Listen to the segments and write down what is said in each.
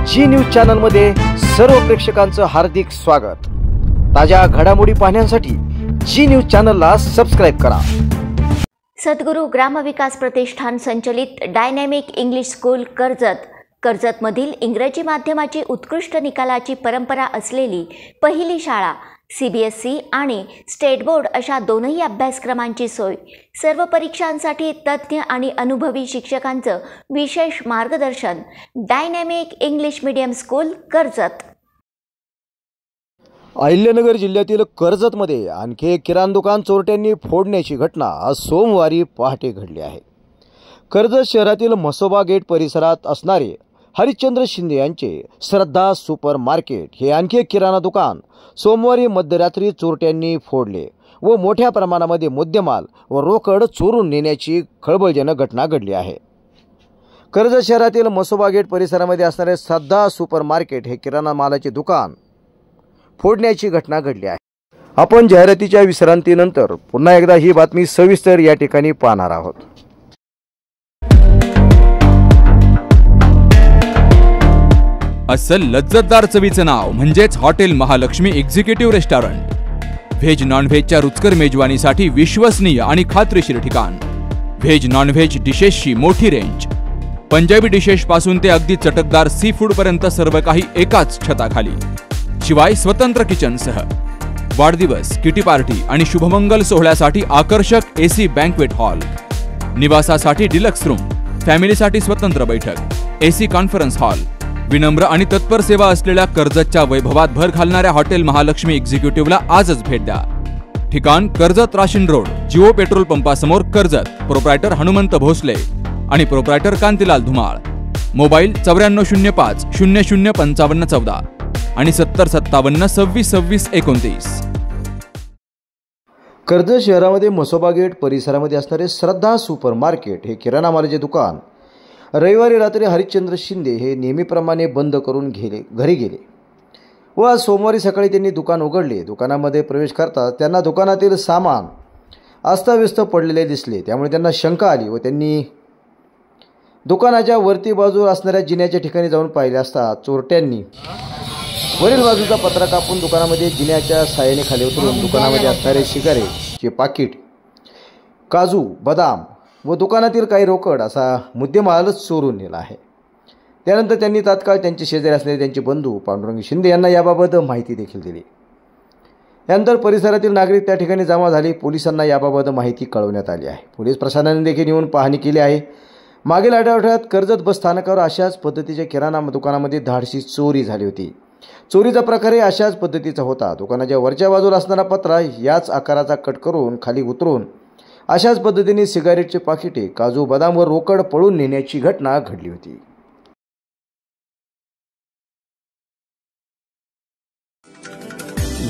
जी news channel मध्ये सर्व प्रेक्षकांचं हार्दिक स्वागत। ताज्या घडामोडी पाहण्यासाठी जी न्यूज चॅनलला सबस्क्राइब करा। सद्गुरू ग्रामविकास प्रतिष्ठान संचलित डायनॅमिक इंग्लिश स्कूल कर्जतमधील इंग्रजी माध्यमाची उत्कृष्ट निकालाची परंपरा असलेली पहिली शाळा CBSE आणि स्टेट बोर्ड अशा दोनही अभ्यासक्रमांची सोय, सर्व परीक्षांसाठी तज्ञ आणि अनुभवी शिक्षकांचं विशेष मार्गदर्शन। Dynamic English medium school Karjat. Ahilyanagar जिल्ह्यातील कर्जतमध्ये आणखी एक किराणा दुकान चोरट्यांनी फोडण्याची घटना आज सोमवारी पहाटे घडली आहे। कर्जत शहरातील म्हसोबा गेट परिसरात असणारे हरिश्चंद्र शिंदे यांचे श्रद्धा सुपर मार्केट हे आणखी एक किराणा दुकान सोमवारी मध्यरात्री चोरट्यांनी फोडले व मोठ्या प्रमाणामध्ये मुद्देमाल व रोकड चोरून नेण्याची खळबळजनक घटना घडली आहे। कर्जत शहरातील म्हसोबा गेट परिसरामध्ये असणारे श्रद्धा सुपर मार्केट हे किराणा मालाचे दुकान फोडण्याची घटना घडली आहे। आपण जाहिरातीच्या विश्रांतीनंतर पुन्हा एकदा ही बातमी सविस्तर या ठिकाणी पाहणार आहोत। अस्सल लज्जतदार चवीचं नाव म्हणजेच hotel Mahalakshmi executive restaurant. Veg non व्हेजच्या रुचकर मेजवानीसाठी विश्वसनीय आणि खात्रीशीर ठिकाण। व्हेज नॉन व्हेज डिशेसची मोठी रेंज, पंजाबी डिशेस पासून ते अगदी चटकदार सी फूड पर्यंत सर्व काही एकाच छताखाली। शिवाय स्वतंत्र किचनसह वाढदिवस, किटी पार्टी आणि शुभमंगल सोहळ्यासाठी आकर्षक AC बँक्वेट हॉल, निवासासाठी डिलक्स रूम, फॅमिलीसाठी स्वतंत्र बैठक, AC कॉन्फरन्स हॉल। विनम्र आणि तत्पर सेवा असलेल्या कर्जतच्या वैभवात भर घालणाऱ्या हॉटेल महालक्ष्मी एक्झिक्युटिव्हला आजच भेट द्या। ठिकाण कर्जत राशीन रोड, जिओ पेट्रोल पंपासमोर कर्जत। प्रोप्रायटर हनुमंत भोसले आणि प्रोप्रायटर कांतीलाल धुमाळ। मोबाईल 9405 005514 आणि 7057 2626 29। कर्जत शहरामध्ये म्हसोबा गेट परिसरामध्ये असणारे श्रद्धा सुपर मार्केट हे किराणा मालाचे दुकान रविवारी रात्री हरिश्चंद्र शिंदे हे नेहमीप्रमाणे बंद करून घरी गेले व आज सोमवारी सकाळी त्यांनी दुकान उघडले। दुकानामध्ये प्रवेश करताच त्यांना दुकानातील सामान अस्ताव्यस्त पडलेले दिसले, त्यामुळे त्यांना शंका आली व त्यांनी दुकानाच्या वरती बाजूला असणाऱ्या जिन्याच्या ठिकाणी जाऊन पाहिले असता चोरट्यांनी वरील बाजूचा पत्रा कापून दुकानामध्ये जिन्याच्या साहाय्याने खाली उतरून दुकानामध्ये असणारे सिगारेटचे पाकिट, काजू, बदाम व दुकानातील काही रोकड असा मुद्देमालच चोरून नेला आहे। त्यानंतर त्यांनी तात्काळ त्यांचे शेजारी असलेले त्यांचे बंधू पांडुरंग शिंदे यांना याबाबत माहिती देखील दिली। यानंतर परिसरातील नागरिक त्या ठिकाणी जमा झाले। पोलिसांना याबाबत माहिती कळवण्यात आली आहे। पोलीस प्रशासनाने देखील येऊन पाहणी केली आहे। मागील आठवड्यात कर्जत बस स्थानकावर अशाच पद्धतीच्या किराणा दुकानामध्ये धाडसी चोरी झाली होती। चोरीचा प्रकारही अशाच पद्धतीचा होता। दुकानाच्या वरच्या बाजूला असणारा पत्रा याच आकाराचा कट करून खाली उतरून अशाच पद्धतीने सिगारेटचे पाकिटे, काजू, बदाम व रोकड पळून नेण्याची घटना घडली होती।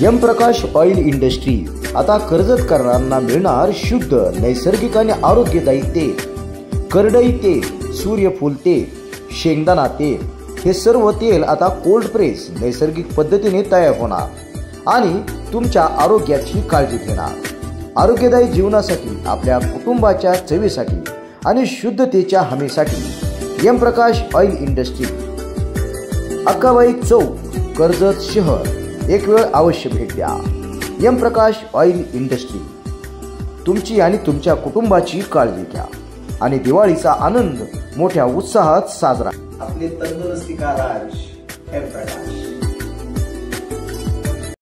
एम प्रकाश ऑइल इंडस्ट्री आता कर्जतकरांना मिळणार शुद्ध, नैसर्गिक आणि आरोग्यदायी तेल। करडई तेल, सूर्यफूल तेल, शेंगदाणा तेल हे सर्व तेल आता कोल्ड प्रेस नैसर्गिक पद्धतीने तयार होणार आणि तुमच्या आरोग्याची काळजी घेणार। आरोग्यदायी जीवनासाठी, आपल्या कुटुंबाच्या चवीसाठी आणि शुद्धतेच्या हमीसाठी एम प्रकाश ऑइल इंडस्ट्री, अक्काबाई चौक, कर्जत शहर एक वेळ अवश्य भेट द्या। एम प्रकाश ऑइल इंडस्ट्री तुमची आणि तुमच्या कुटुंबाची काळजी घ्या आणि दिवाळीचा आनंद मोठ्या उत्साहात साजरा। आपले तंदुरुस्ती का राज एम प्रकाश।